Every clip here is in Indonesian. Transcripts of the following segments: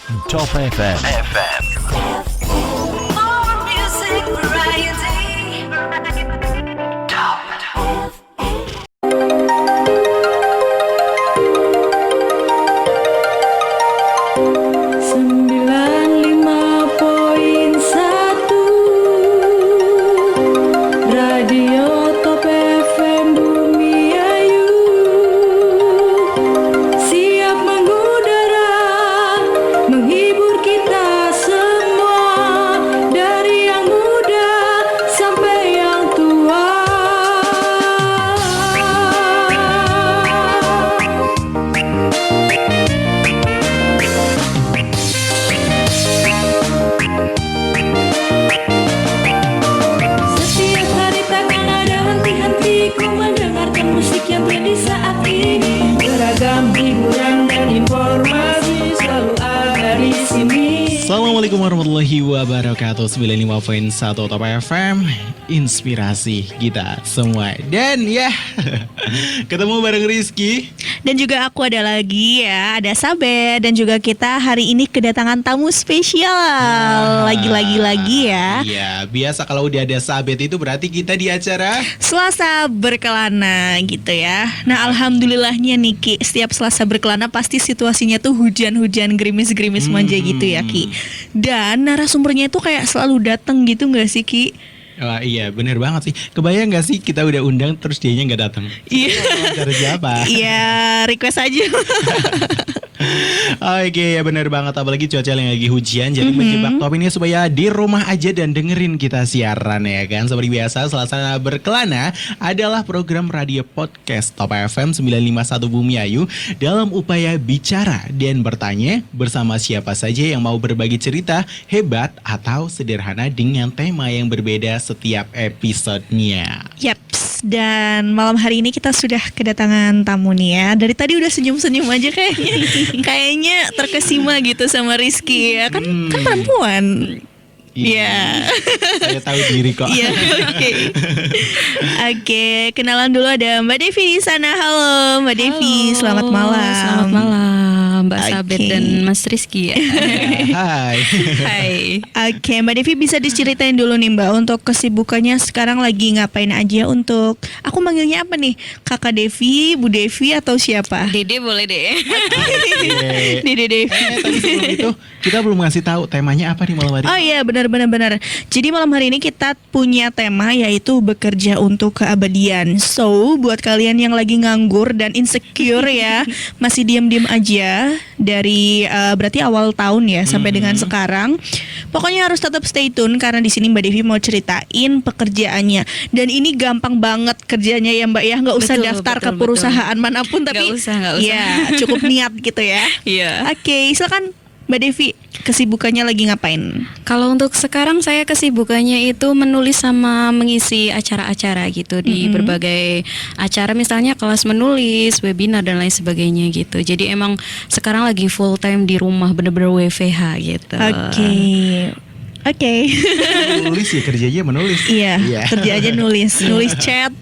Top FM. More music variety. Top. 95.1 Radio Top FM Bumi Ayu siap mengudara, menghibur kita semua, dari yang muda sampai yang tua. Setiap hari takkan ada henti-hentiku mendengarkan musik yang tren di saat ini. Beragam hiburan dan informasi selalu ada di sini. Assalamualaikum warahmatullahi wabarakatuh. 95.1 Top FM, inspirasi kita semua. Dan ya, ketemu bareng Rizky. Dan juga aku ada lagi ya, ada Sabe. Dan juga kita hari ini kedatangan tamu spesial. Lagi ya. Iya, biasa kalau udah ada Sabet itu berarti kita di acara Selasa berkelana gitu ya. Nah alhamdulillahnya nih Ki, setiap Selasa berkelana pasti situasinya tuh hujan-hujan, gerimis-gerimis manja gitu ya Ki. Dan narasumbernya itu kayak selalu datang gitu gak sih Ki? Wah, iya bener banget sih. Kebayang gak sih kita udah undang terus dianya gak datang? Iya. Dari siapa? Iya, request aja. Oke, ya bener banget. Apalagi cuaca yang lagi hujan, jadi menjebak Top ini supaya di rumah aja dan dengerin kita siaran ya kan. Seperti biasa, Selasa berkelana adalah program radio podcast Top FM 951 Bumi Ayu dalam upaya bicara dan bertanya bersama siapa saja yang mau berbagi cerita hebat atau sederhana dengan tema yang berbeda setiap episodenya. Yaps, dan malam hari ini kita sudah kedatangan tamu nih ya. Dari tadi udah senyum-senyum aja kayaknya. Kayaknya terkesima gitu sama Rizky ya. Kan perempuan. Iya. Saya tahu diri kok. Iya, oke. Oke, kenalan dulu ada Mbak Devi di sana. Halo Mbak Devi, selamat malam. Selamat malam Mbak Sabet Oke. dan Mas Rizky ya. Hai. Hai. Oke, Mbak Devi bisa diceritain dulu nih Mbak, untuk kesibukannya sekarang lagi ngapain aja untuk, aku manggilnya apa nih? Kakak Devi, Bu Devi atau siapa? Dede boleh deh. Dede Devi. Tapi sebelum itu kita belum ngasih tahu temanya apa nih malam hari. Oh iya, benar. Jadi malam hari ini kita punya tema yaitu bekerja untuk keabadian. So, buat kalian yang lagi nganggur dan insecure ya, masih diam-diam aja dari berarti awal tahun ya sampai dengan sekarang. Pokoknya harus tetap stay tune karena di sini Mbak Devi mau ceritain pekerjaannya. Dan ini gampang banget kerjanya ya Mbak ya, nggak usah Betul, daftar ke betul. perusahaan manapun, tapi Nggak usah. ya cukup niat gitu ya. Iya. Oke, silakan Mbak Devi, kesibukannya lagi ngapain? Kalau untuk sekarang saya kesibukannya itu menulis sama mengisi acara-acara gitu di berbagai acara, misalnya kelas menulis, webinar dan lain sebagainya gitu. Jadi emang sekarang lagi full time di rumah, bener-bener WFH gitu. Oke. Menulis ya, kerjanya menulis. Iya, kerja aja nulis chat.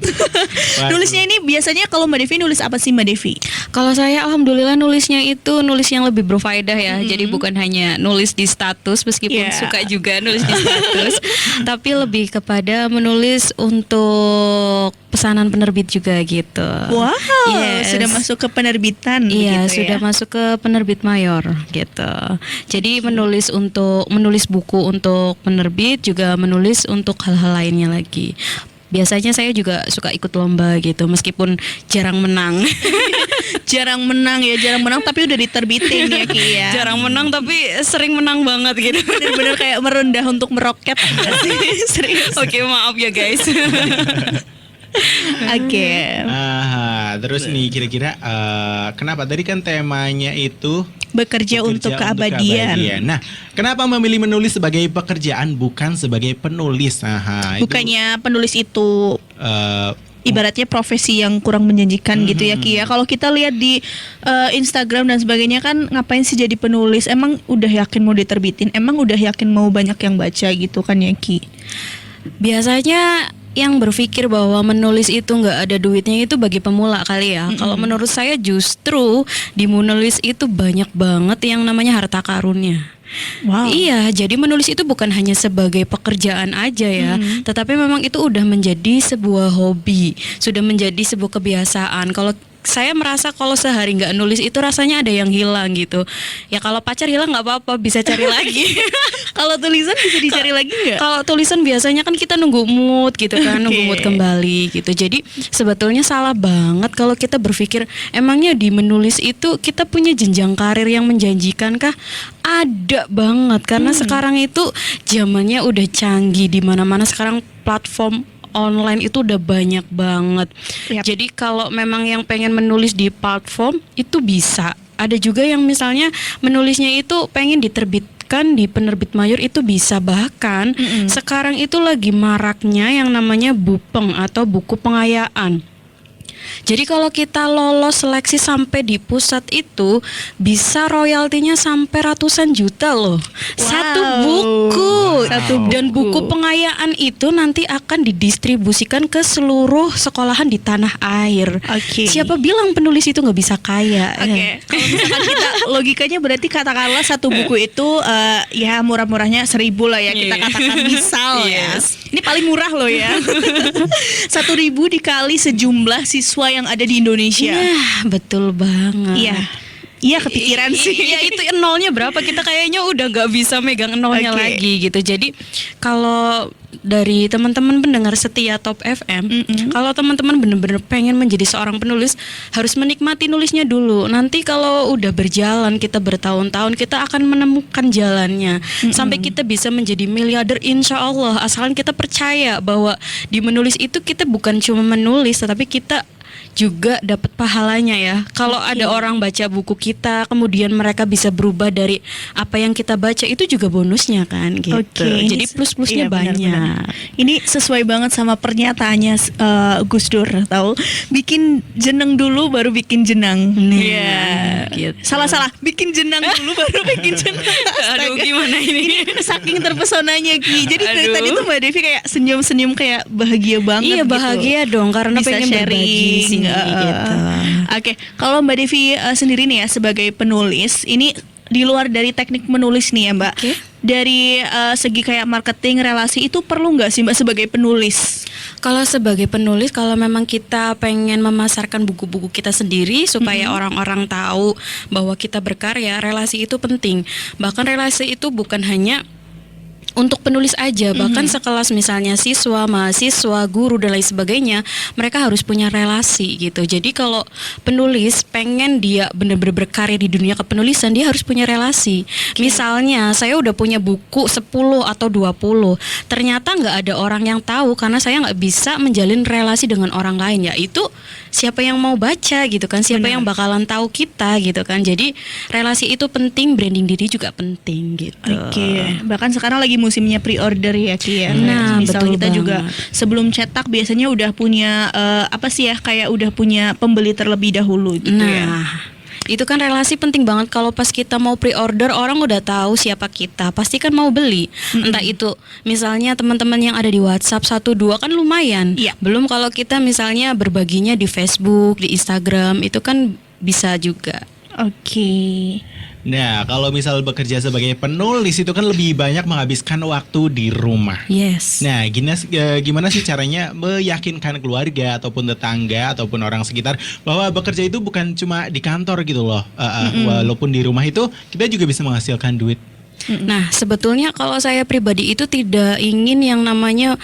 Nulisnya ini biasanya kalau Mbak Devi nulis apa sih Mbak Devi? Kalau saya alhamdulillah nulisnya itu nulis yang lebih berfaedah ya. Jadi bukan hanya nulis di status, meskipun Yeah. suka juga nulis di status, tapi lebih kepada menulis untuk pesanan penerbit juga gitu. Wow, Yes. sudah masuk ke penerbitan Iya, begitu sudah ya? masuk ke penerbit mayor gitu. Jadi menulis buku untuk penerbit, juga menulis untuk hal-hal lainnya lagi. Biasanya saya juga suka ikut lomba gitu, meskipun jarang menang. Jarang menang tapi udah diterbitin ya Ki ya. Jarang menang tapi sering menang banget gitu. Bener-bener kayak merendah untuk meroket. Serius. Oke, maaf ya guys. Oke. Terus nih kira-kira kenapa tadi kan temanya itu Bekerja untuk keabadian. Nah, kenapa memilih menulis sebagai pekerjaan bukan sebagai penulis? Bukannya penulis itu Itu, ibaratnya profesi yang kurang menjanjikan gitu ya Ki ya. Kalau kita lihat di Instagram dan sebagainya kan, ngapain sih jadi penulis? Emang udah yakin mau diterbitin? Emang udah yakin mau banyak yang baca gitu kan ya Ki? Biasanya yang berpikir bahwa menulis itu nggak ada duitnya itu bagi pemula kali ya. Kalau menurut saya justru di menulis itu banyak banget yang namanya harta karunnya. Wow. Iya, jadi menulis itu bukan hanya sebagai pekerjaan aja ya, tetapi memang itu udah menjadi sebuah hobi, sudah menjadi sebuah kebiasaan. Kalau saya merasa kalau sehari nggak nulis itu rasanya ada yang hilang gitu. Ya kalau pacar hilang nggak apa-apa, bisa cari lagi. Kalau tulisan bisa dicari lagi nggak? Kalau tulisan biasanya kan kita nunggu mood gitu kan, nunggu mood kembali gitu. Jadi sebetulnya salah banget kalau kita berpikir emangnya di menulis itu kita punya jenjang karir yang menjanjikan kah? Ada banget karena sekarang itu zamannya udah canggih, di mana-mana sekarang platform online itu udah banyak banget. Yap. Jadi kalau memang yang pengen menulis di platform itu bisa. Ada juga yang misalnya menulisnya itu pengen diterbitkan di penerbit mayor itu bisa. Bahkan sekarang itu lagi maraknya yang namanya bupeng atau buku pengayaan. Jadi kalau kita lolos seleksi sampai di pusat itu bisa royaltinya sampai ratusan juta loh. Satu buku. Dan buku pengayaan itu nanti akan didistribusikan ke seluruh sekolahan di tanah air. Oke. Siapa bilang penulis itu nggak bisa kaya? Oke, kalau misalkan kita logikanya berarti katakanlah satu buku itu ya murah-murahnya 1.000 lah ya, kita katakan misal ya. Ini paling murah loh ya. 1.000 dikali sejumlah siswa yang ada di Indonesia. Iya, betul banget. Iya. Iya kepikiran sih. Iya itu nolnya berapa, kita kayaknya udah gak bisa megang nolnya Oke. lagi gitu. Jadi kalau dari teman-teman pendengar setia Top FM, kalau teman-teman bener-bener pengen menjadi seorang penulis, harus menikmati nulisnya dulu. Nanti kalau udah berjalan, kita bertahun-tahun, kita akan menemukan jalannya sampai kita bisa menjadi miliarder insya Allah. Asalkan kita percaya bahwa di menulis itu kita bukan cuma menulis, tetapi kita juga dapat pahalanya ya. Kalau ada orang baca buku kita, kemudian mereka bisa berubah dari apa yang kita baca, itu juga bonusnya kan gitu. Oke. Jadi plus-plusnya Iya, benar-benar. banyak. Ini sesuai banget sama pernyataannya Gus Dur, tahu? Bikin jeneng dulu baru bikin jenang. Nah, Iya. gitu. Salah-salah, bikin jenang dulu baru bikin jenang. Aduh, Astaga. gimana ini? Saking terpesonanya Ki. Jadi dari Aduh. tadi tuh Mbak Devi kayak senyum-senyum kayak bahagia banget Iya gitu. bahagia dong karena Bisa pengen berbagi sharing, sini gitu. Oke, kalau Mbak Devi sendiri nih ya sebagai penulis, ini di luar dari teknik menulis nih ya Mbak, Oke. dari segi kayak marketing, relasi itu perlu nggak sih Mbak sebagai penulis? Kalau sebagai penulis, kalau memang kita pengen memasarkan buku-buku kita sendiri supaya orang-orang tahu bahwa kita berkarya, relasi itu penting. Bahkan relasi itu bukan hanya untuk penulis aja, bahkan sekelas misalnya siswa, mahasiswa, guru dan lain sebagainya, mereka harus punya relasi gitu. Jadi kalau penulis pengen dia benar-benar berkarya di dunia kepenulisan, dia harus punya relasi. Misalnya saya udah punya buku 10 atau 20, ternyata nggak ada orang yang tahu karena saya nggak bisa menjalin relasi dengan orang lain, yaitu siapa yang mau baca gitu kan, siapa yang bakalan tahu kita gitu kan. Jadi relasi itu penting, branding diri juga penting gitu. Oke, bahkan sekarang lagi musimnya pre-order ya Ki ya. Nah, Misal betul kita juga banget. sebelum cetak biasanya udah punya apa sih ya, kayak udah punya pembeli terlebih dahulu gitu ya. Nah, itu kan relasi penting banget. Kalau pas kita mau pre-order, orang udah tahu siapa kita, pasti kan mau beli. Entah itu misalnya teman-teman yang ada di WhatsApp 1-2 kan lumayan. Iya. Belum kalau kita misalnya berbaginya di Facebook, di Instagram, itu kan bisa juga. Oke. Nah, kalau misal bekerja sebagai penulis itu kan lebih banyak menghabiskan waktu di rumah. Yes. Nah, gimana sih caranya meyakinkan keluarga ataupun tetangga ataupun orang sekitar bahwa bekerja itu bukan cuma di kantor gitu loh. Walaupun di rumah itu kita juga bisa menghasilkan duit. Nah, sebetulnya kalau saya pribadi itu tidak ingin yang namanya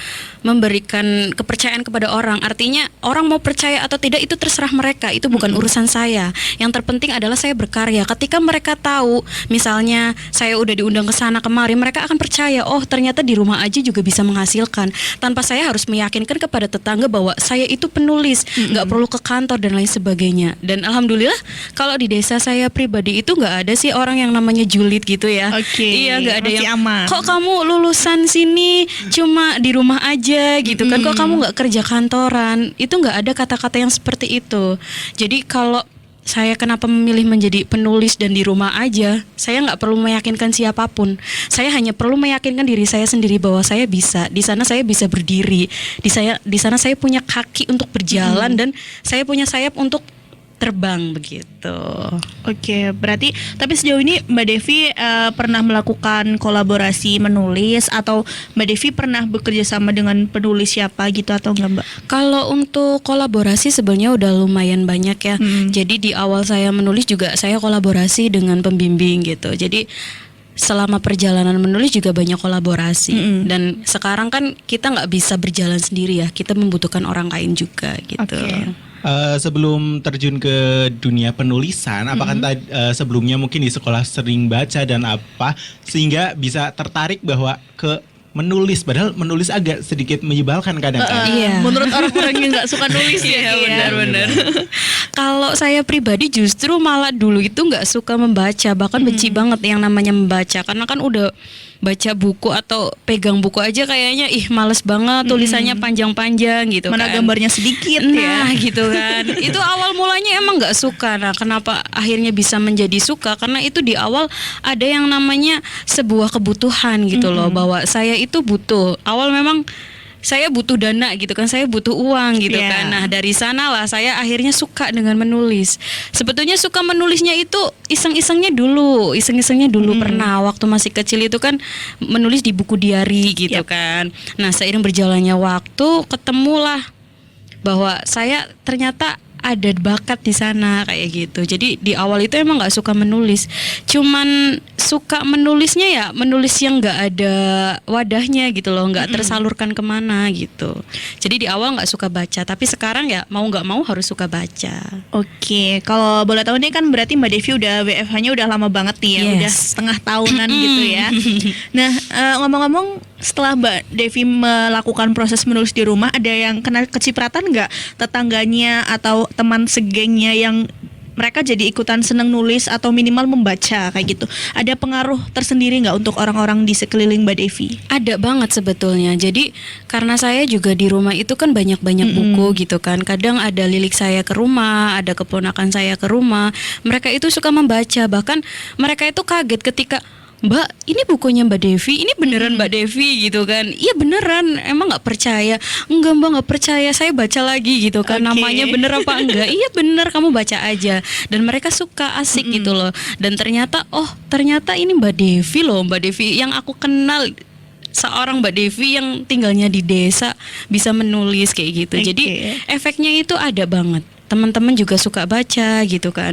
memberikan kepercayaan kepada orang. Artinya orang mau percaya atau tidak itu terserah mereka, itu bukan urusan saya. Yang terpenting adalah saya berkarya. Ketika mereka tahu, misalnya saya udah diundang ke sana kemari, mereka akan percaya, oh ternyata di rumah aja juga bisa menghasilkan. Tanpa saya harus meyakinkan kepada tetangga bahwa saya itu penulis, nggak perlu ke kantor dan lain sebagainya. Dan alhamdulillah kalau di desa saya pribadi itu nggak ada sih orang yang namanya julid gitu ya. Oke, Iya, nggak ada masih yang aman. kok kamu lulusan sini cuma di rumah aja gitu kan, kok kamu nggak kerja kantoran. Itu nggak ada kata-kata yang seperti itu. Jadi kalau saya kenapa memilih menjadi penulis dan di rumah aja. Saya nggak perlu meyakinkan siapapun. Saya hanya perlu meyakinkan diri saya sendiri bahwa saya bisa. Di sana saya bisa berdiri. Di sana saya punya kaki untuk berjalan dan saya punya sayap untuk terbang begitu. Oke, berarti tapi sejauh ini Mbak Devi pernah melakukan kolaborasi menulis atau Mbak Devi pernah bekerja sama dengan penulis siapa gitu atau enggak Mbak? Kalau untuk kolaborasi sebenarnya udah lumayan banyak ya. Jadi di awal saya menulis juga saya kolaborasi dengan pembimbing gitu. Jadi selama perjalanan menulis juga banyak kolaborasi. Dan sekarang kan kita nggak bisa berjalan sendiri ya. Kita membutuhkan orang lain juga gitu. Oke. Sebelum terjun ke dunia penulisan, apakah sebelumnya mungkin di sekolah sering baca dan apa sehingga bisa tertarik bahwa ke menulis, padahal menulis agak sedikit menyebalkan kadang kan. Iya. Menurut orang-orang yang nggak suka nulis ya. Benar-benar. Kalau saya pribadi justru malah dulu itu nggak suka membaca, bahkan benci banget yang namanya membaca, karena kan udah baca buku atau pegang buku aja kayaknya males banget, tulisannya panjang-panjang gitu. Mana kan. gambarnya sedikit Nah ya. gitu kan. Itu awal mulanya emang gak suka. Nah kenapa akhirnya bisa menjadi suka? Karena itu di awal ada yang namanya sebuah kebutuhan gitu loh. Bahwa saya itu butuh. Awal memang saya butuh dana gitu kan, saya butuh uang gitu Yeah. kan. Nah dari sanalah saya akhirnya suka dengan menulis. Sebetulnya suka menulisnya itu iseng-isengnya dulu pernah waktu masih kecil itu kan menulis di buku diari gitu kan. Nah seiring berjalannya waktu ketemulah bahwa saya ternyata ada bakat di sana kayak gitu. Jadi di awal itu emang nggak suka menulis, cuman suka menulisnya ya menulis yang nggak ada wadahnya gitu loh, nggak tersalurkan kemana gitu. Jadi di awal nggak suka baca, tapi sekarang ya mau nggak mau harus suka baca. Oke, kalau boleh tahu nih kan berarti Mbak Devi udah WFH-nya udah lama banget nih ya, Yes. udah setengah tahunan gitu ya. Nah, ngomong-ngomong setelah Mbak Devi melakukan proses menulis di rumah, ada yang kena kecipratan nggak tetangganya atau teman segengnya yang mereka jadi ikutan seneng nulis atau minimal membaca kayak gitu? Ada pengaruh tersendiri nggak untuk orang-orang di sekeliling Mbak Devi? Ada banget sebetulnya. Jadi karena saya juga di rumah itu kan banyak-banyak buku gitu kan. Kadang ada lilik saya ke rumah, ada keponakan saya ke rumah. Mereka itu suka membaca. Bahkan mereka itu kaget ketika, Mbak, ini bukunya Mbak Devi, ini beneran Mbak Devi gitu kan? Iya beneran, emang nggak percaya? Enggak Mbak, nggak percaya, saya baca lagi gitu kan. Oke. Namanya bener apa enggak? Iya bener, kamu baca aja. Dan mereka suka, asik gitu loh. Dan ternyata, ternyata ini Mbak Devi loh, Mbak Devi yang aku kenal. Seorang Mbak Devi yang tinggalnya di desa bisa menulis kayak gitu. Oke. Jadi efeknya itu ada banget. Teman-teman juga suka baca gitu kan.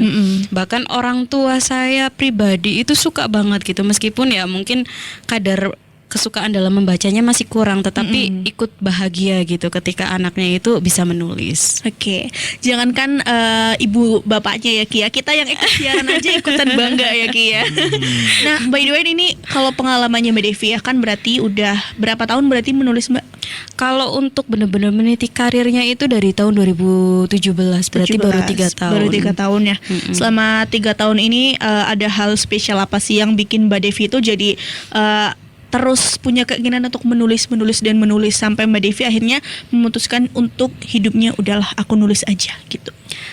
Bahkan orang tua saya pribadi itu suka banget gitu, meskipun ya mungkin kadar kesukaan dalam membacanya masih kurang, tetapi ikut bahagia gitu ketika anaknya itu bisa menulis. Oke, jangankan ibu bapaknya ya Ki ya, kita yang ikut siaran aja ikutan bangga ya Ki ya. Nah, by the way ini kalau pengalamannya Mbak Devi ya kan berarti udah berapa tahun berarti menulis Mbak? Kalau untuk benar-benar meniti karirnya itu dari tahun 2017, berarti baru 3 tahun. Baru 3 tahun ya. Selama 3 tahun ini ada hal spesial apa sih yang bikin Mbak Devi itu jadi terus punya keinginan untuk menulis sampai Mbak Devi akhirnya memutuskan untuk hidupnya udahlah aku nulis aja gitu.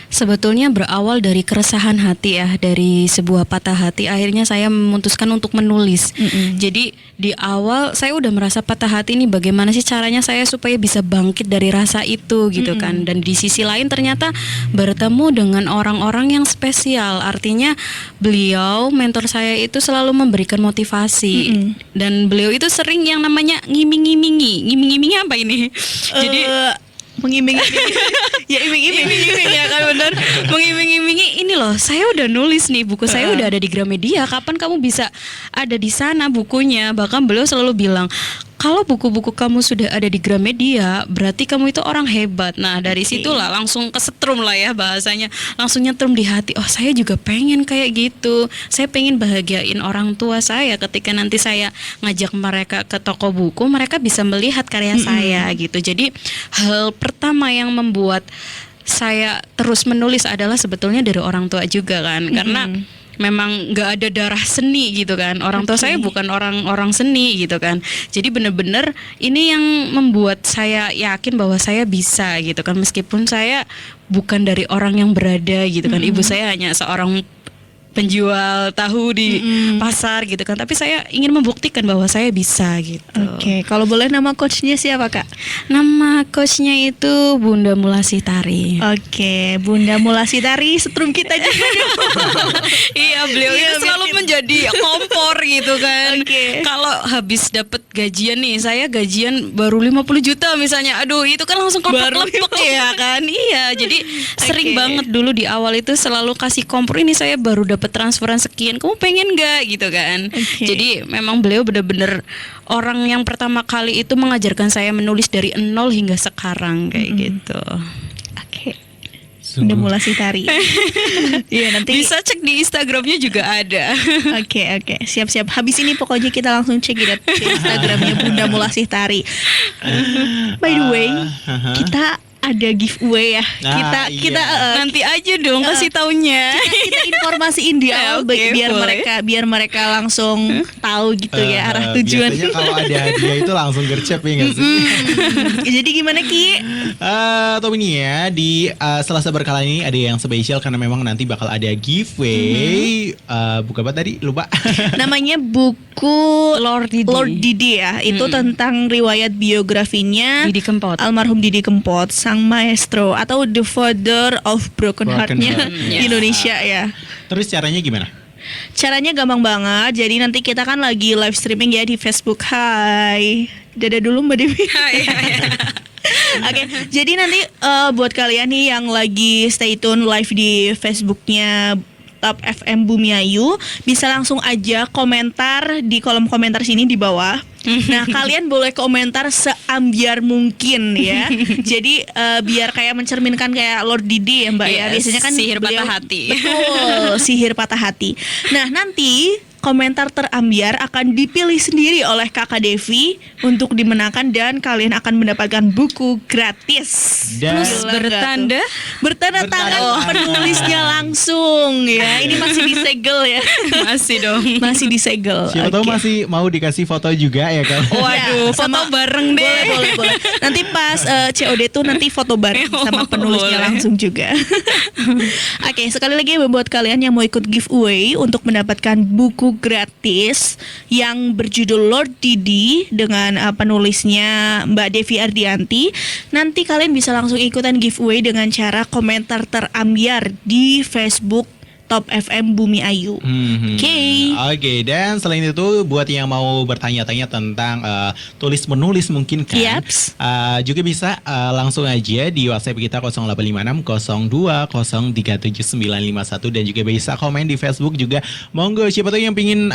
Sebetulnya berawal dari keresahan hati ya, dari sebuah patah hati, akhirnya saya memutuskan untuk menulis. Jadi di awal saya udah merasa patah hati nih, bagaimana sih caranya saya supaya bisa bangkit dari rasa itu gitu kan. Dan di sisi lain ternyata bertemu dengan orang-orang yang spesial. Artinya beliau, mentor saya itu selalu memberikan motivasi. Dan beliau itu sering yang namanya ngiming-ngimingi apa ini? Jadi Mengiming-imingi ya iming-iming ya kan benar, mengiming-imingi ini loh, saya udah nulis nih, buku saya udah ada di Gramedia, kapan kamu bisa ada di sana bukunya. Bahkan beliau selalu bilang, kalau buku-buku kamu sudah ada di Gramedia, berarti kamu itu orang hebat. Nah dari situlah langsung kesetrum lah ya bahasanya, langsung nyetrum di hati. Oh saya juga pengen kayak gitu. Saya pengen bahagiain orang tua saya ketika nanti saya ngajak mereka ke toko buku, mereka bisa melihat karya saya gitu. Jadi hal pertama yang membuat saya terus menulis adalah sebetulnya dari orang tua juga kan, karena memang nggak ada darah seni gitu kan. Orang tua saya bukan orang seni gitu kan. Jadi bener-bener ini yang membuat saya yakin bahwa saya bisa gitu kan, meskipun saya bukan dari orang yang berada gitu kan. Ibu saya hanya seorang penjual tahu di pasar gitu kan, tapi saya ingin membuktikan bahwa saya bisa gitu. Oke, kalau boleh nama coachnya siapa Kak? Nama coachnya itu Bunda Mulasitari. Oke, Bunda Mulasitari setrum kita juga. Iya, beliau Iya, itu selalu menjadi kompor gitu kan. Oke. Kalau habis dapat gajian nih, saya gajian baru 50 juta misalnya. Aduh, itu kan langsung lepek ya kan. Iya, jadi sering Oke. banget dulu di awal itu selalu kasih kompor, ini saya baru dapat transferan sekian, kamu pengen gak gitu kan. Oke. Jadi memang beliau benar-benar orang yang pertama kali itu mengajarkan saya menulis dari nol hingga sekarang kayak gitu. Oke. Bunda Mulasitari. Iya, nanti Bisa cek di Instagramnya juga ada. Oke, siap-siap. Habis ini pokoknya kita langsung cek di Instagramnya Bunda Mulasitari. By the way, kita ada giveaway ya. Nah, Kita iya. Nanti aja dong kasih taunya. kita informasiin di awal Oke, biar boleh. mereka langsung tahu gitu ya arah tujuan. Biasanya kalau ada hadiah itu langsung gercep ya nggak sih? Jadi gimana Ki? Top ini ya di Selasa berkala ini ada yang spesial karena memang nanti bakal ada giveaway. Buku apa tadi? Lupa. Namanya buku Lord Didi. ya. Itu tentang riwayat biografinya Didi Kempot. almarhum Didi Kempot, sang maestro atau the father of broken Broken heart-nya heart, di yes. Indonesia ya. Terus caranya gimana? Caranya gampang banget. Jadi nanti kita kan lagi live streaming ya di Facebook. Hai. Dadah dulu Mbak Dewi. Oke, jadi nanti buat kalian nih yang lagi stay tune live di Facebooknya Top FM Bumi Ayu, bisa langsung aja komentar di kolom komentar sini di bawah. Nah, kalian boleh komentar seambiar mungkin ya. Jadi biar kayak mencerminkan kayak Lord Didi ya Mbak ya. Yes, Biasanya kan sihir beliau- patah hati. Betul, sihir patah hati. Nah, nanti komentar terambiar akan dipilih sendiri oleh Kakak Devi untuk dimenangkan dan kalian akan mendapatkan buku gratis. Dan Plus Gila bertanda. nggak tuh? Bertanda tangan tangan. penulisnya langsung ya. Ini masih disegel ya. Masih dong. Masih disegel. siapa tahu Oke. masih mau dikasih foto juga ya kan? Waduh, Ya, foto bareng deh. Boleh. Nanti pas COD tuh nanti foto bareng sama penulisnya Boleh. langsung juga. Oke, sekali lagi buat kalian yang mau ikut giveaway untuk mendapatkan buku gratis yang berjudul Lord Didi dengan penulisnya Mbak Devi Ardianti. Nanti kalian bisa langsung ikutan giveaway dengan cara komentar terambiar di Facebook Top FM Bumi Ayu. Oke, dan selain itu buat yang mau bertanya-tanya tentang tulis menulis mungkin kan, Yaps. juga bisa langsung aja di WhatsApp kita 0856 02 037 951 dan juga bisa komen di Facebook juga. Monggo, siapa tahu yang pingin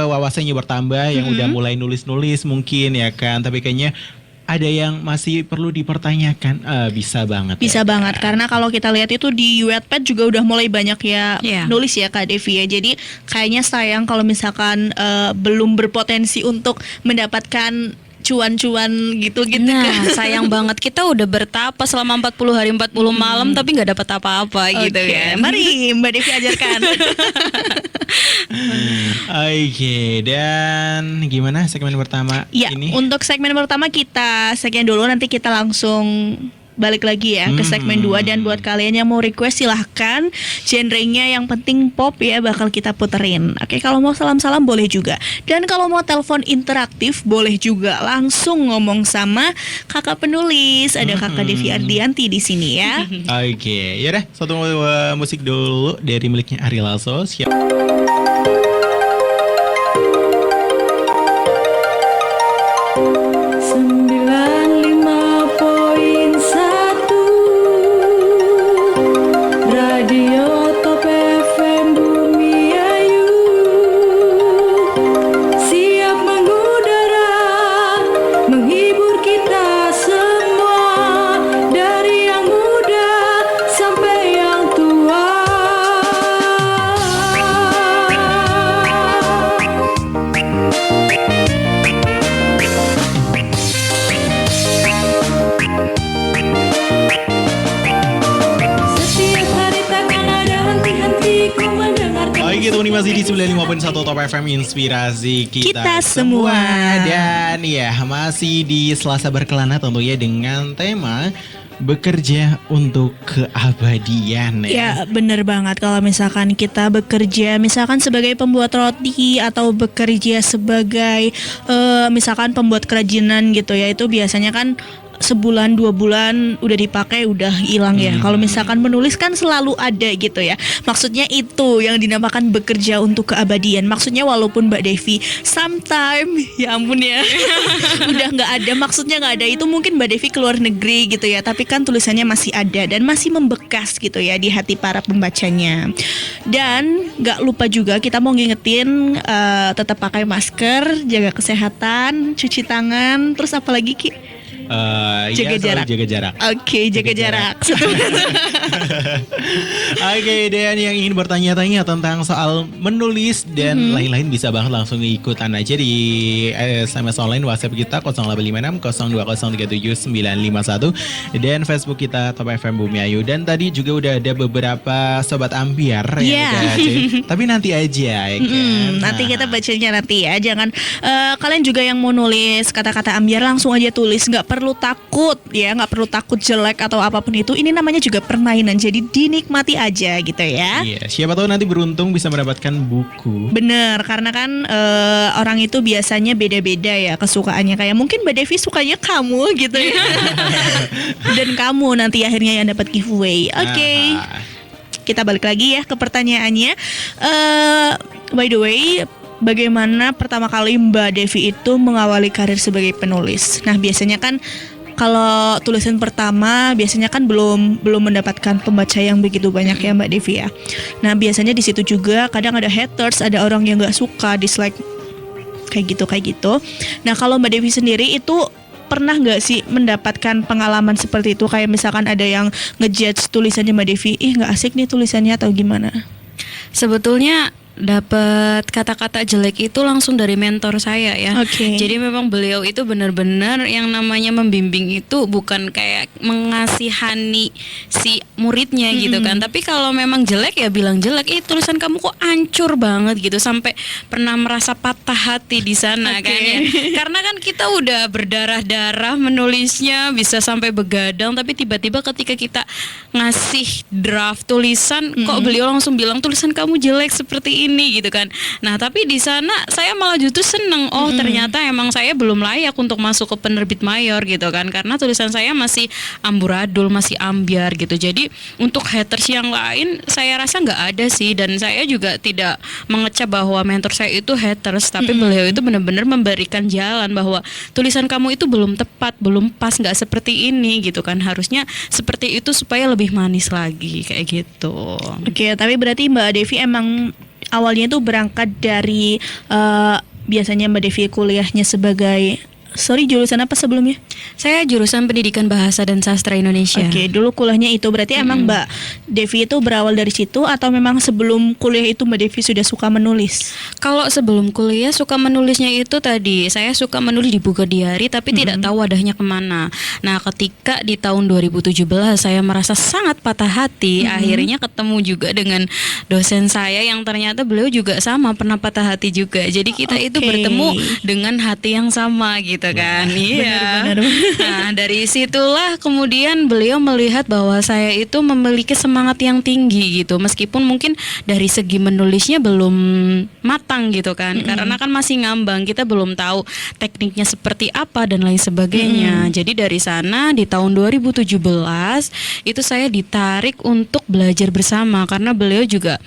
wawasannya bertambah, yang udah mulai nulis-nulis mungkin ya kan, tapi kayaknya ada yang masih perlu dipertanyakan, bisa banget. Bisa banget karena kalau kita lihat itu di Wattpad juga udah mulai banyak ya Iya. nulis ya Kak Devi ya. Jadi kayaknya sayang kalau misalkan belum berpotensi untuk mendapatkan cuan-cuan gitu-gitu Nah, kan. sayang banget kita udah bertapa selama 40 hari 40 malam tapi nggak dapat apa-apa gitu Oke, kan. mari Mbak Devi ajarkan. Oke, dan gimana segmen pertama Ya, ini? untuk segmen pertama kita sekian dulu, nanti kita langsung balik lagi ya ke segmen 2. Dan buat kalian yang mau request silahkan, genrenya yang penting pop ya bakal kita puterin. Oke, kalau mau salam-salam boleh juga. Dan kalau mau telepon interaktif boleh juga, langsung ngomong sama kakak penulis. Ada kakak Devi Ardianti di sini ya. Oke, yaudah satu musik dulu dari miliknya Ari Lasso. Siap. 95.1 Radio Top FM Bumi Ayu, siap mengudara, menghibur kita semua, dari yang muda sampai yang tua. masih di 95.1 Top FM, inspirasi Kita semua. Dan ya masih di Selasa Berkelana tentunya dengan tema bekerja untuk keabadian Ya bener banget, kalau misalkan kita bekerja misalkan sebagai pembuat roti atau bekerja sebagai misalkan pembuat kerajinan gitu ya, itu biasanya kan sebulan 2 bulan udah dipakai udah hilang ya. Kalau misalkan menulis kan selalu ada gitu ya. Maksudnya itu yang dinamakan bekerja untuk keabadian. Maksudnya walaupun Mbak Devi sometime ya ampun ya udah nggak ada, maksudnya nggak ada, itu mungkin Mbak Devi keluar negeri gitu ya, tapi kan tulisannya masih ada dan masih membekas gitu ya di hati para pembacanya. Dan nggak lupa juga kita mau ngingetin tetap pakai masker, jaga kesehatan, cuci tangan, terus apa lagi Ki? Jaga jarak. Oke, jaga jarak. Oke, dan yang ingin bertanya-tanya tentang soal menulis dan lain-lain bisa banget langsung ikutan aja di SMS online WhatsApp kita 0856 02037 951 dan Facebook kita Top FM Bumi Ayu. Dan tadi juga udah ada beberapa sobat ambiar yang udah join. Tapi nanti aja ya kan. Nanti kita bacanya nanti ya. Jangan kalian juga yang mau nulis kata-kata ambiar langsung aja tulis, nggak perlu takut ya, nggak perlu takut jelek atau apapun itu. Ini namanya juga permainan, jadi dinikmati aja gitu ya. Iya, siapa tahu nanti beruntung bisa mendapatkan buku. Bener, karena kan orang itu biasanya beda-beda ya kesukaannya. Kayak mungkin Mbak Devi sukanya kamu gitu ya. Dan kamu nanti akhirnya yang dapat giveaway. Oke. Kita balik lagi ya ke pertanyaannya. By the way, bagaimana pertama kali Mbak Devi itu mengawali karir sebagai penulis? Nah, biasanya kan kalau tulisan pertama biasanya kan belum mendapatkan pembaca yang begitu banyak ya Mbak Devi ya. Nah, biasanya di situ juga kadang ada haters, ada orang yang nggak suka, dislike kayak gitu. Nah, kalau Mbak Devi sendiri itu pernah nggak sih mendapatkan pengalaman seperti itu? Kayak misalkan ada yang ngejudge tulisannya Mbak Devi, nggak asik nih tulisannya atau gimana? Sebetulnya dapat kata-kata jelek itu langsung dari mentor saya ya. Jadi memang beliau itu benar-benar yang namanya membimbing itu bukan kayak mengasihani si muridnya gitu kan. Tapi kalau memang jelek ya bilang jelek. Tulisan kamu kok hancur banget gitu, sampai pernah merasa patah hati di sana kan ya. Karena kan kita udah berdarah-darah menulisnya, bisa sampai begadang, tapi tiba-tiba ketika kita ngasih draft tulisan kok beliau langsung bilang tulisan kamu jelek seperti ini gitu kan. Nah, tapi di sana saya malah justru seneng. Oh, ternyata emang saya belum layak untuk masuk ke penerbit mayor gitu kan. Karena tulisan saya masih amburadul, masih ambiar gitu. Jadi untuk haters yang lain saya rasa nggak ada sih. Dan saya juga tidak mengecap bahwa mentor saya itu haters. Tapi beliau itu benar-benar memberikan jalan bahwa tulisan kamu itu belum tepat, belum pas, nggak seperti ini gitu kan. Harusnya seperti itu supaya lebih manis lagi kayak gitu. Oke, tapi berarti Mbak Devi emang awalnya itu berangkat dari biasanya Mbak Devi kuliahnya sebagai jurusan apa sebelumnya? Saya jurusan Pendidikan Bahasa dan Sastra Indonesia. Oke, dulu kuliahnya itu berarti emang Mbak Devi itu berawal dari situ atau memang sebelum kuliah itu Mbak Devi sudah suka menulis? Kalau sebelum kuliah suka menulisnya itu tadi saya suka menulis di buku diary tapi tidak tahu wadahnya kemana. Nah, ketika di tahun 2017 saya merasa sangat patah hati, akhirnya ketemu juga dengan dosen saya yang ternyata beliau juga sama pernah patah hati juga. Jadi kita itu bertemu dengan hati yang sama gitu kan. Iya. Benar. Nah, dari situlah kemudian beliau melihat bahwa saya itu memiliki semangat yang tinggi gitu. Meskipun mungkin dari segi menulisnya belum matang gitu kan. Karena kan masih ngambang, kita belum tahu tekniknya seperti apa dan lain sebagainya. Jadi dari sana di tahun 2017 itu saya ditarik untuk belajar bersama karena beliau juga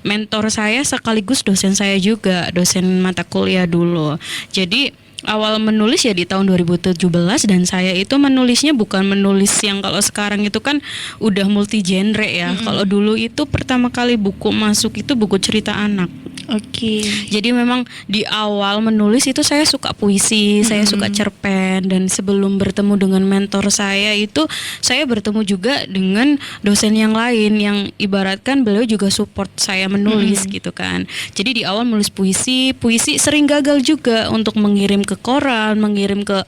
mentor saya sekaligus dosen saya juga, dosen mata kuliah dulu. Jadi awal menulis ya di tahun 2017 dan saya itu menulisnya bukan menulis yang kalau sekarang itu kan udah multi genre ya. Kalau dulu itu pertama kali buku masuk itu buku cerita anak. Jadi memang di awal menulis itu saya suka puisi, saya suka cerpen, dan sebelum bertemu dengan mentor saya itu saya bertemu juga dengan dosen yang lain yang ibaratkan beliau juga support saya menulis gitu kan. Jadi di awal menulis puisi sering gagal juga untuk mengirim ke koran, mengirim ke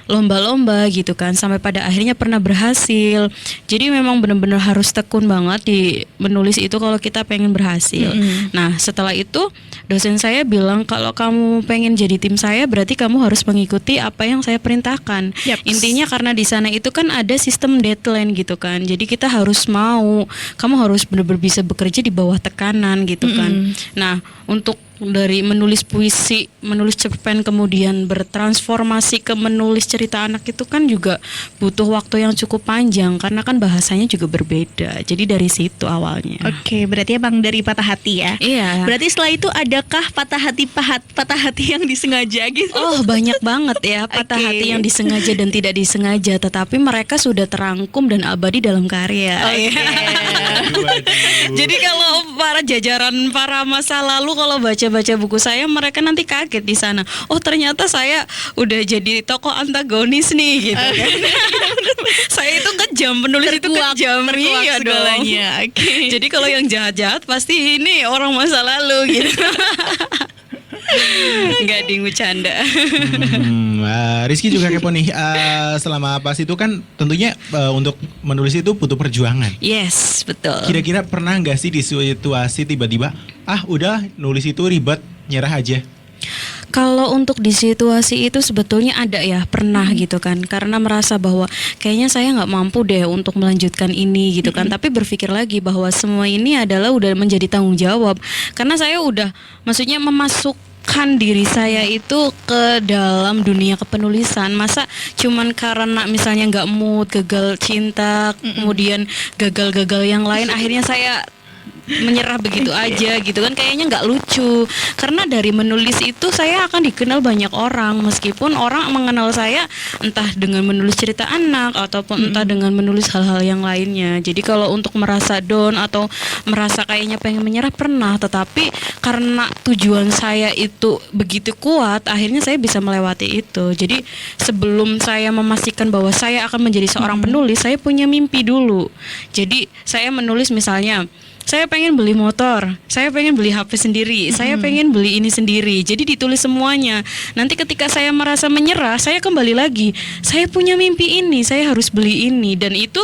lomba-lomba gitu kan, sampai pada akhirnya pernah berhasil. Jadi memang benar-benar harus tekun banget di menulis itu kalau kita pengen berhasil. Nah setelah itu dosen saya bilang kalau kamu pengen jadi tim saya berarti kamu harus mengikuti apa yang saya perintahkan. Intinya karena di sana itu kan ada sistem deadline gitu kan, jadi kita harus kamu harus benar-benar bisa bekerja di bawah tekanan gitu kan. Nah untuk dari menulis puisi, menulis cerpen kemudian bertransformasi ke menulis cerita anak itu kan juga butuh waktu yang cukup panjang karena kan bahasanya juga berbeda. Jadi dari situ awalnya. Oke, berarti Bang dari patah hati ya. Iya. Berarti setelah itu adakah patah hati yang disengaja gitu? Oh banyak banget ya patah Oke. hati yang disengaja dan tidak disengaja, tetapi mereka sudah terangkum dan abadi dalam karya. Jadi kalau para jajaran para masa lalu kalau baca buku saya, mereka nanti kaget di sana. Oh ternyata saya udah jadi tokoh antagonis nih gitu kan. Saya itu kejam, penulis itu kejam, iya dong. segalanya. Oke. Jadi kalau yang jahat-jahat pasti ini orang masa lalu gitu. Nggak ding, bercanda. Rizky juga kepo nih, selama pas itu kan tentunya untuk menulis itu butuh perjuangan. Yes, betul. Kira-kira pernah nggak sih di situasi tiba-tiba, udah nulis itu ribet, nyerah aja? Kalau untuk di situasi itu sebetulnya ada ya, pernah gitu kan, karena merasa bahwa kayaknya saya nggak mampu deh untuk melanjutkan ini gitu kan. Tapi berpikir lagi bahwa semua ini adalah udah menjadi tanggung jawab, karena saya udah maksudnya memasukkan diri saya itu ke dalam dunia kepenulisan. Masa cuman karena misalnya nggak mood, gagal cinta, kemudian gagal-gagal yang lain, akhirnya saya menyerah begitu aja gitu kan, kayaknya nggak lucu. Karena dari menulis itu saya akan dikenal banyak orang, meskipun orang mengenal saya entah dengan menulis cerita anak ataupun entah dengan menulis hal-hal yang lainnya. Jadi kalau untuk merasa down atau merasa kayaknya pengen menyerah pernah, tetapi karena tujuan saya itu begitu kuat, akhirnya saya bisa melewati itu. Jadi sebelum saya memastikan bahwa saya akan menjadi seorang penulis, saya punya mimpi dulu. Jadi saya menulis misalnya, saya pengen beli motor, saya pengen beli HP sendiri, saya pengen beli ini sendiri. Jadi ditulis semuanya. Nanti ketika saya merasa menyerah, saya kembali lagi. Saya punya mimpi ini, saya harus beli ini, dan itu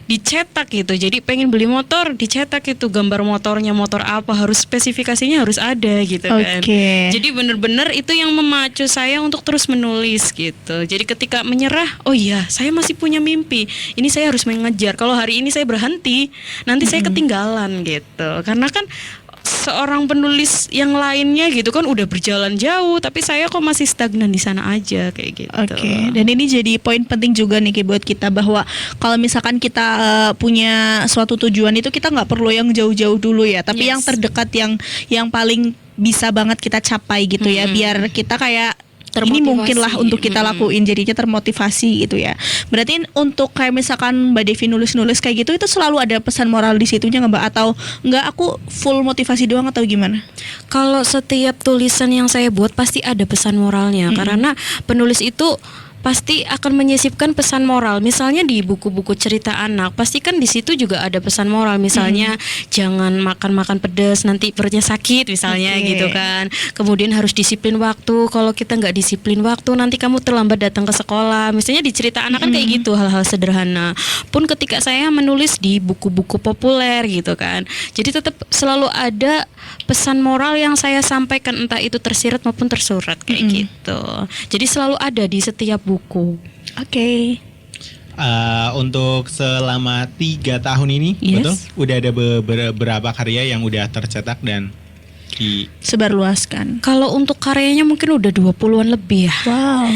dicetak gitu. Jadi pengen beli motor, dicetak itu gambar motornya, motor apa, harus spesifikasinya harus ada gitu kan. Jadi benar-benar itu yang memacu saya untuk terus menulis gitu. Jadi ketika menyerah, oh iya, saya masih punya mimpi. Ini saya harus mengejar. Kalau hari ini saya berhenti, nanti saya ketinggalan gitu. Karena kan seorang penulis yang lainnya gitu kan udah berjalan jauh, tapi saya kok masih stagnan di sana aja kayak gitu. Oke. Dan ini jadi poin penting juga nih Ki, buat kita, bahwa kalau misalkan kita punya suatu tujuan itu kita nggak perlu yang jauh-jauh dulu ya, tapi yang terdekat, yang paling bisa banget kita capai gitu ya, biar kita kayak ini mungkin lah untuk kita lakuin, jadinya termotivasi gitu ya. Berarti untuk kayak misalkan Mbak Devi nulis-nulis kayak gitu, itu selalu ada pesan moral di situnya nggak Mbak? Atau nggak, aku full motivasi doang atau gimana? Kalau setiap tulisan yang saya buat pasti ada pesan moralnya, karena penulis itu pasti akan menyisipkan pesan moral. Misalnya di buku-buku cerita anak, pasti kan di situ juga ada pesan moral. Misalnya jangan makan pedas, nanti perutnya sakit misalnya gitu kan. Kemudian harus disiplin waktu. Kalau kita nggak disiplin waktu, nanti kamu terlambat datang ke sekolah. Misalnya di cerita anak kan kayak gitu, hal-hal sederhana. Pun ketika saya menulis di buku-buku populer gitu kan, jadi tetap selalu ada pesan moral yang saya sampaikan, entah itu tersirat maupun tersurat kayak gitu. Jadi selalu ada di setiap buku. Oke. Untuk selama 3 tahun ini, betul? Udah ada beberapa karya yang udah tercetak dan sebarluaskan. Kalau untuk karyanya mungkin udah 20-an lebih ya. Wow.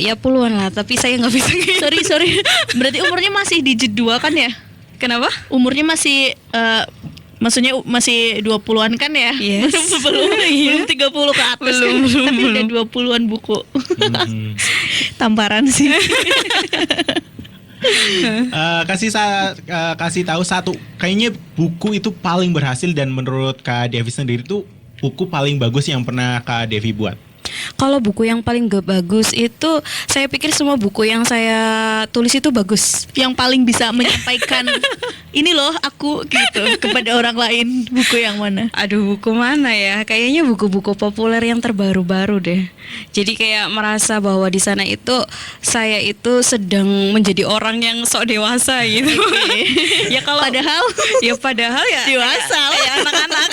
Ya puluhan lah, tapi saya nggak bisa gitu. Sorry. Berarti umurnya masih di J2 kan ya? Kenapa? Umurnya masih maksudnya masih 20-an kan ya? Yes. belum 30 ke atas Belum. Tapi udah 20-an buku. Tamparan sih. Kasih tahu satu, kayaknya buku itu paling berhasil dan menurut Kak Devi sendiri tuh buku paling bagus yang pernah Kak Devi buat. Kalau buku yang paling gak bagus itu, saya pikir semua buku yang saya tulis itu bagus. Yang paling bisa menyampaikan ini loh aku gitu kepada orang lain, buku yang mana? Aduh, buku mana ya? Kayaknya buku-buku populer yang terbaru-baru deh. Jadi kayak merasa bahwa di sana itu saya itu sedang menjadi orang yang sok dewasa gitu. Ya kalau padahal ya dewasa lah. kayak anak-anak.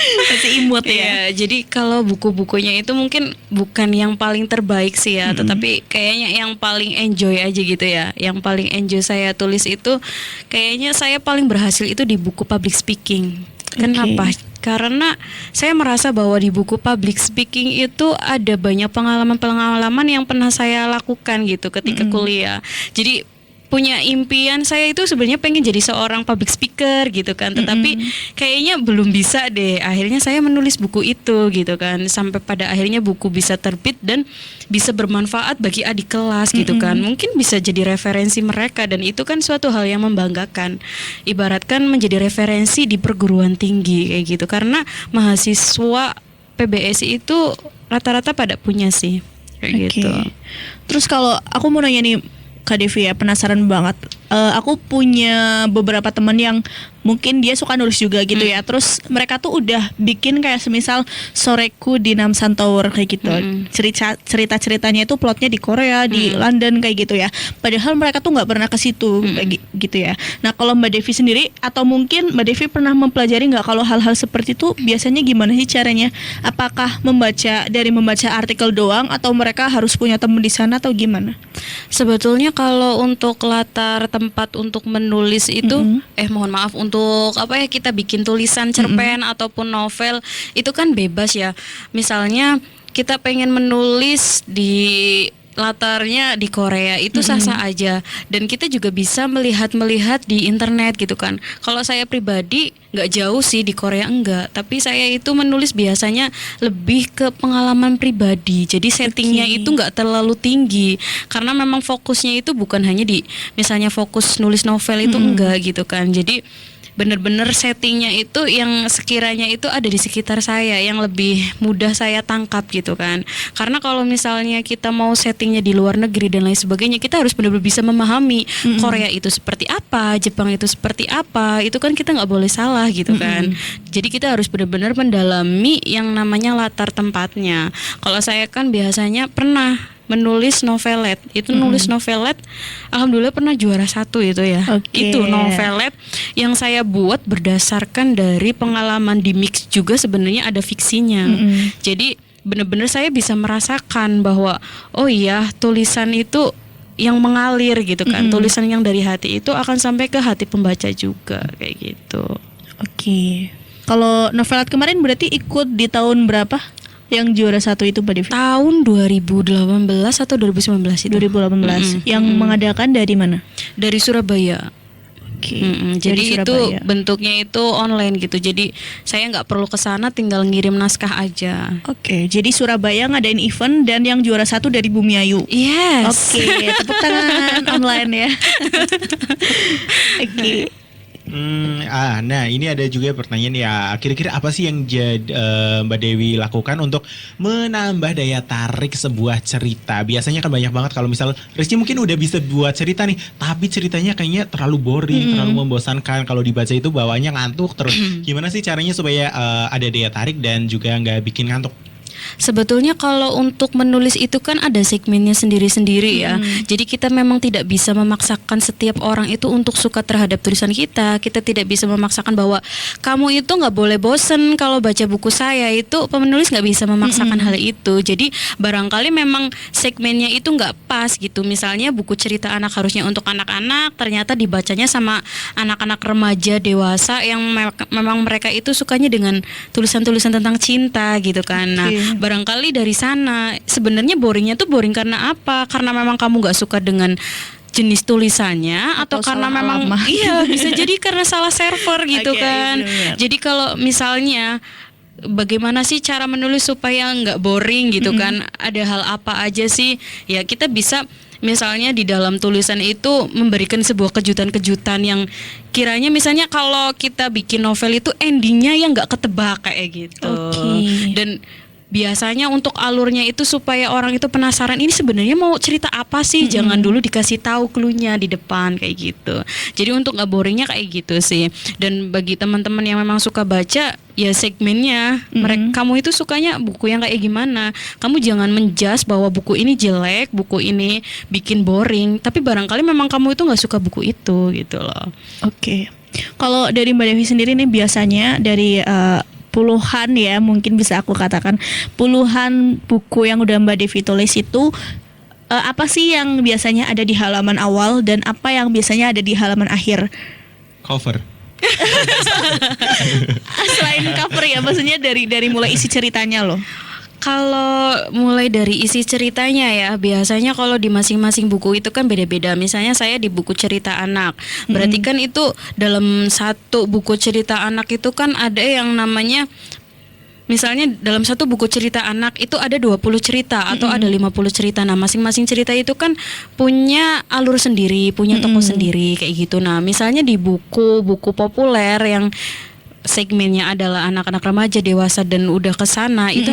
Masih imut ya. Iya, jadi kalau buku-bukunya itu mungkin bukan yang paling terbaik sih ya, tetapi kayaknya yang paling enjoy aja gitu ya. Yang paling enjoy saya tulis itu kayaknya saya paling berhasil itu di buku public speaking. Kenapa? Karena saya merasa bahwa di buku public speaking itu ada banyak pengalaman-pengalaman yang pernah saya lakukan gitu ketika kuliah. Jadi punya impian saya itu sebenarnya pengen jadi seorang public speaker gitu kan, tetapi kayaknya belum bisa deh. Akhirnya saya menulis buku itu gitu kan, sampai pada akhirnya buku bisa terbit dan bisa bermanfaat bagi adik kelas gitu kan. Mungkin bisa jadi referensi mereka, dan itu kan suatu hal yang membanggakan. Ibaratkan menjadi referensi di perguruan tinggi kayak gitu, karena mahasiswa PBSI itu rata-rata pada punya sih kayak gitu. Terus kalau aku mau nanya nih Kak Devi ya, penasaran banget. Aku punya beberapa teman yang mungkin dia suka nulis juga gitu ya. Terus mereka tuh udah bikin kayak semisal Soreku di Namsan Tower kayak gitu. Cerita-ceritanya itu plotnya di Korea, di London kayak gitu ya. Padahal mereka tuh nggak pernah ke situ kayak gitu ya. Nah kalau Mbak Devi sendiri, atau mungkin Mbak Devi pernah mempelajari nggak kalau hal-hal seperti itu biasanya gimana sih caranya? Apakah membaca artikel doang, atau mereka harus punya teman di sana, atau gimana? Sebetulnya kalau untuk latar tempat untuk menulis itu mohon maaf, untuk kita bikin tulisan cerpen ataupun novel itu kan bebas ya. Misalnya kita pengen menulis di latarnya di Korea itu sah-sah aja, dan kita juga bisa melihat di internet gitu kan. Kalau saya pribadi nggak jauh sih di Korea, enggak, tapi saya itu menulis biasanya lebih ke pengalaman pribadi, jadi settingnya itu nggak terlalu tinggi, karena memang fokusnya itu bukan hanya di misalnya fokus nulis novel itu enggak gitu kan. Jadi bener-bener settingnya itu yang sekiranya itu ada di sekitar saya, yang lebih mudah saya tangkap gitu kan. Karena kalau misalnya kita mau settingnya di luar negeri dan lain sebagainya, kita harus benar-benar bisa memahami Korea itu seperti apa, Jepang itu seperti apa, itu kan kita nggak boleh salah gitu kan. Jadi kita harus benar-benar mendalami yang namanya latar tempatnya. Kalau saya kan biasanya pernah menulis novelet, itu nulis novelet, alhamdulillah pernah juara 1 itu ya. Itu novelet yang saya buat berdasarkan dari pengalaman di mix juga, sebenarnya ada fiksinya. Jadi benar-benar saya bisa merasakan bahwa oh iya, tulisan itu yang mengalir gitu kan, tulisan yang dari hati itu akan sampai ke hati pembaca juga kayak gitu. Kalau novelet kemarin berarti ikut di tahun berapa? Yang juara 1 itu Mbak Devi? Tahun 2018 atau 2019 itu. 2018. Yang mengadakan dari mana? Dari Surabaya. Jadi itu bentuknya itu online gitu. Jadi saya nggak perlu ke sana, tinggal ngirim naskah aja. Jadi Surabaya ngadain event dan yang juara 1 dari Bumiayu. Yes. Tepuk tangan online ya. Nah ini ada juga pertanyaan ya, kira-kira apa sih yang Mbak Dewi lakukan untuk menambah daya tarik sebuah cerita? Biasanya kan banyak banget kalau misal Rizky mungkin udah bisa buat cerita nih, tapi ceritanya kayaknya terlalu boring, terlalu membosankan, kalau dibaca itu bawaannya ngantuk terus. Gimana sih caranya supaya ada daya tarik dan juga nggak bikin ngantuk? Sebetulnya kalau untuk menulis itu kan ada segmennya sendiri-sendiri ya. Jadi kita memang tidak bisa memaksakan setiap orang itu untuk suka terhadap tulisan kita. Kita tidak bisa memaksakan bahwa kamu itu nggak boleh bosen kalau baca buku saya. Itu penulis nggak bisa memaksakan hal itu. Jadi barangkali memang segmennya itu nggak pas gitu. Misalnya buku cerita anak harusnya untuk anak-anak, ternyata dibacanya sama anak-anak remaja dewasa yang memang mereka itu sukanya dengan tulisan-tulisan tentang cinta gitu kan. Nah, barangkali dari sana sebenarnya boringnya tuh boring karena apa? Karena memang kamu nggak suka dengan jenis tulisannya, atau karena memang bisa jadi karena salah server gitu kan. Jadi kalau misalnya bagaimana sih cara menulis supaya nggak boring gitu kan? Ada hal apa aja sih? Ya kita bisa misalnya di dalam tulisan itu memberikan sebuah kejutan-kejutan yang kiranya misalnya kalau kita bikin novel itu endingnya yang nggak ketebak kayak gitu. Dan biasanya untuk alurnya itu supaya orang itu penasaran ini sebenarnya mau cerita apa sih, jangan dulu dikasih tahu cluenya di depan kayak gitu. Jadi untuk nggak boringnya kayak gitu sih. Dan bagi teman-teman yang memang suka baca, ya segmennya mereka, kamu itu sukanya buku yang kayak gimana. Kamu jangan menjudge bahwa buku ini jelek, buku ini bikin boring, tapi barangkali memang kamu itu nggak suka buku itu gitu loh. Oke. Kalau dari Mbak Devi sendiri nih, biasanya dari puluhan ya, mungkin bisa aku katakan puluhan buku yang udah Mbak Devi tulis itu, apa sih yang biasanya ada di halaman awal dan apa yang biasanya ada di halaman akhir? Cover. Selain cover ya, maksudnya dari mulai isi ceritanya loh. Kalau mulai dari isi ceritanya ya, biasanya kalau di masing-masing buku itu kan beda-beda. Misalnya saya di buku cerita anak, berarti kan itu dalam satu buku cerita anak itu kan ada yang namanya, misalnya dalam satu buku cerita anak itu ada 20 cerita atau ada 50 cerita. Nah, masing-masing cerita itu kan punya alur sendiri, punya tokoh sendiri kayak gitu. Nah, misalnya di buku populer yang segmennya adalah anak-anak remaja, dewasa dan udah kesana itu